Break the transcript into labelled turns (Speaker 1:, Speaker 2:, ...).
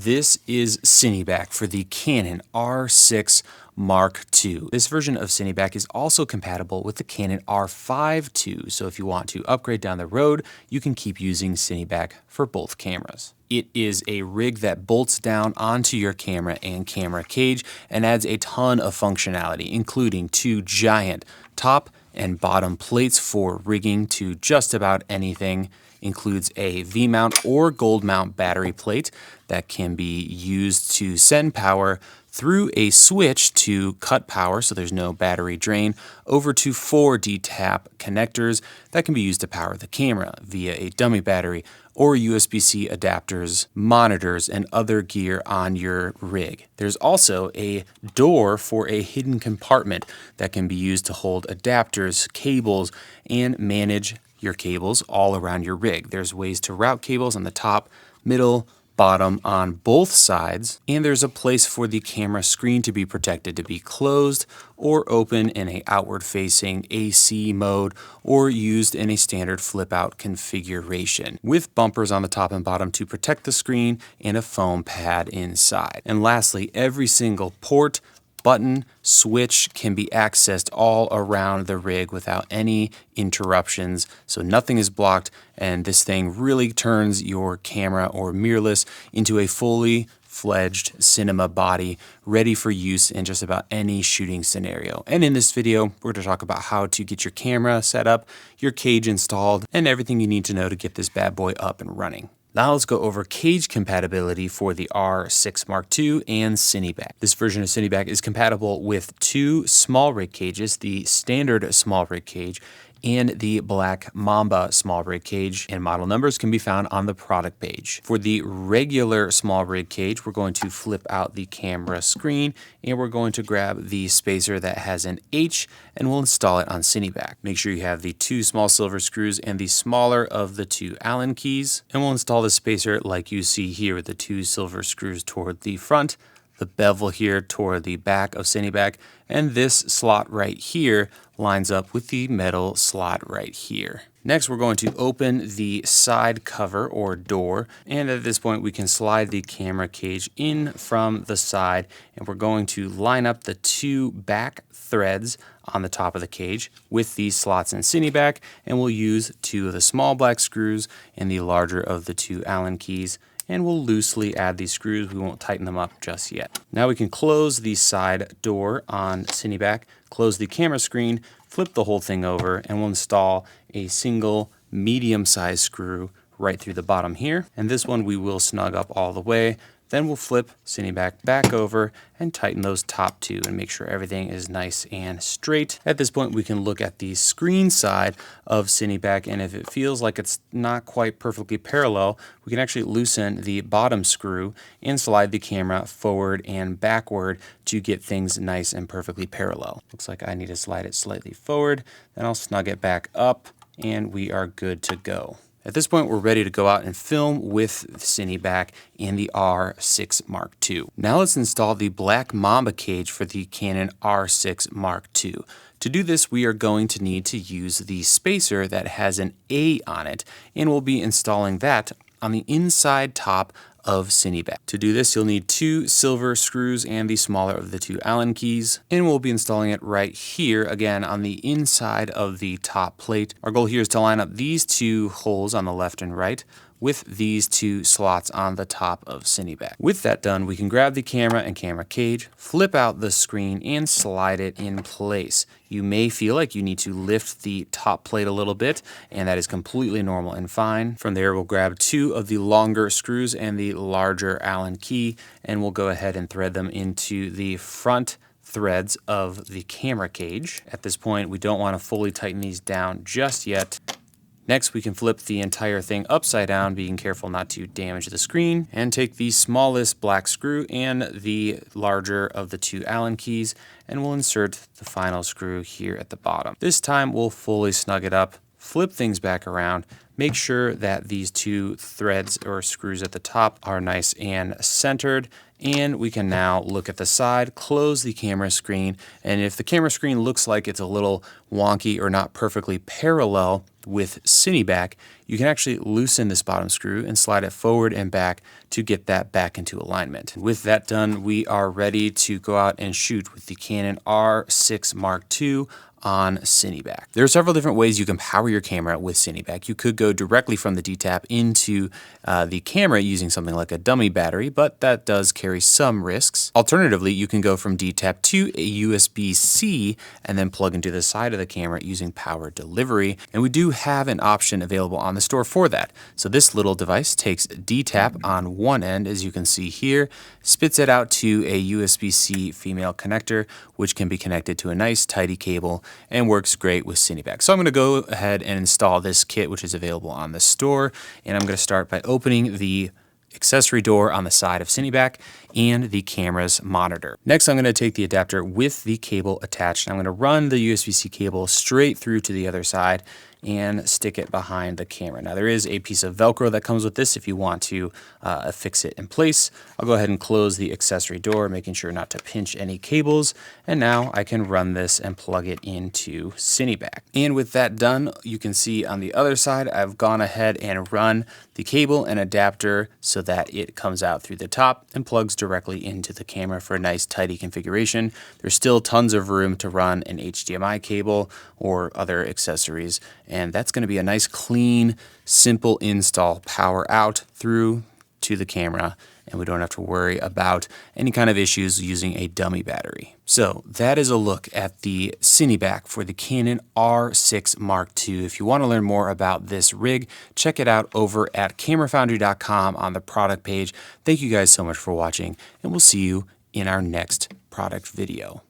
Speaker 1: This is CineBack for the Canon R6 Mark II. This version of CineBack is also compatible with the Canon R5 II, so if you want to upgrade down the road, you can keep using CineBack for both cameras. It is a rig that bolts down onto your camera and camera cage and adds a ton of functionality, including two giant top and bottom plates for rigging to just about anything. Includes a V-mount or gold mount battery plate that can be used to send power through a switch to cut power, so there's no battery drain, over to 4 D-tap connectors that can be used to power the camera via a dummy battery or USB-C adapters, monitors, and other gear on your rig. There's also a door for a hidden compartment that can be used to hold adapters, cables, and manage your cables all around your rig. There's ways to route cables on the top, middle, bottom, on both sides, and there's a place for the camera screen to be protected to be closed or open in a outward facing AC mode or used in a standard flip out configuration with bumpers on the top and bottom to protect the screen and a foam pad inside. And lastly, every single port, button, switch can be accessed all around the rig without any interruptions, so nothing is blocked, and this thing really turns your camera or mirrorless into a fully fledged cinema body ready for use in just about any shooting scenario. And in this video, we're going to talk about how to get your camera set up, your cage installed, and everything you need to know to get this bad boy up and running. Now let's go over cage compatibility for the R6 Mark II and CineBack. This version of CineBack is compatible with 2 SmallRig cages, the standard SmallRig cage and the black Mamba SmallRig cage, and model numbers can be found on the product page. For the regular SmallRig cage, we're going to flip out the camera screen and we're going to grab the spacer that has an H and we'll install it on CineBack. Make sure you have the 2 small silver screws and the smaller of the 2 Allen keys, and we'll install the spacer like you see here with the 2 silver screws toward the front, the bevel here toward the back of CineBack, and this slot right here lines up with the metal slot right here. Next, we're going to open the side cover or door, and at this point we can slide the camera cage in from the side, and we're going to line up the 2 back threads on the top of the cage with these slots in CineBack, and we'll use 2 of the small black screws and the larger of the 2 Allen keys, and we'll loosely add these screws. We won't tighten them up just yet. Now we can close the side door on CineBack, close the camera screen, flip the whole thing over, and we'll install a single medium-sized screw right through the bottom here. And this one we will snug up all the way. Then we'll flip CineBack back over and tighten those top 2 and make sure everything is nice and straight. At this point, we can look at the screen side of CineBack, and if it feels like it's not quite perfectly parallel, we can actually loosen the bottom screw and slide the camera forward and backward to get things nice and perfectly parallel. Looks like I need to slide it slightly forward, then I'll snug it back up, and we are good to go. At this point, we're ready to go out and film with CineBack and the R6 Mark II. Now let's install the black Mamba cage for the Canon R6 Mark II. To do this, we are going to need to use the spacer that has an A on it, and we'll be installing that on the inside top of CineBack. To do this, you'll need 2 silver screws and the smaller of the 2 Allen keys, and we'll be installing it right here, again, on the inside of the top plate. Our goal here is to line up these 2 holes on the left and right with these 2 slots on the top of CineBack. With that done, we can grab the camera and camera cage, flip out the screen, and slide it in place. You may feel like you need to lift the top plate a little bit, and that is completely normal and fine. From there, we'll grab 2 of the longer screws and the larger Allen key, and we'll go ahead and thread them into the front threads of the camera cage. At this point, we don't want to fully tighten these down just yet. Next, we can flip the entire thing upside down, being careful not to damage the screen, and take the smallest black screw and the larger of the 2 Allen keys, and we'll insert the final screw here at the bottom. This time, we'll fully snug it up, flip things back around, make sure that these 2 threads or screws at the top are nice and centered, And we can now look at the side, close the camera screen, and if the camera screen looks like it's a little wonky or not perfectly parallel with CineBack, you can actually loosen this bottom screw and slide it forward and back to get that back into alignment. With that done, we are ready to go out and shoot with the Canon R6 Mark II on CineBack. There are several different ways you can power your camera with CineBack. You could go directly from the D-tap into the camera using something like a dummy battery, but that does carry some risks. Alternatively, you can go from D-tap to a USB-C and then plug into the side of the camera using power delivery. And we do have an option available on the store for that. So this little device takes D-tap on one end, as you can see here, spits it out to a USB-C female connector, which can be connected to a nice tidy cable and works great with CineBack. So I'm going to go ahead and install this kit, which is available on the store. And I'm going to start by opening the accessory door on the side of CineBack and the camera's monitor. Next, I'm going to take the adapter with the cable attached. And I'm going to run the USB-C cable straight through to the other side and stick it behind the camera. Now there is a piece of Velcro that comes with this if you want to fix it in place. I'll go ahead and close the accessory door, making sure not to pinch any cables. And now I can run this and plug it into CineBack. And with that done, you can see on the other side, I've gone ahead and run the cable and adapter so that it comes out through the top and plugs directly into the camera for a nice tidy configuration. There's still tons of room to run an HDMI cable or other accessories, and that's going to be a nice clean, simple install, power out through to the camera, and we don't have to worry about any kind of issues using a dummy battery. So that is a look at the CineBack for the Canon R6 Mark II. If you want to learn more about this rig, check it out over at camerafoundry.com on the product page. Thank you guys so much for watching, and we'll see you in our next product video.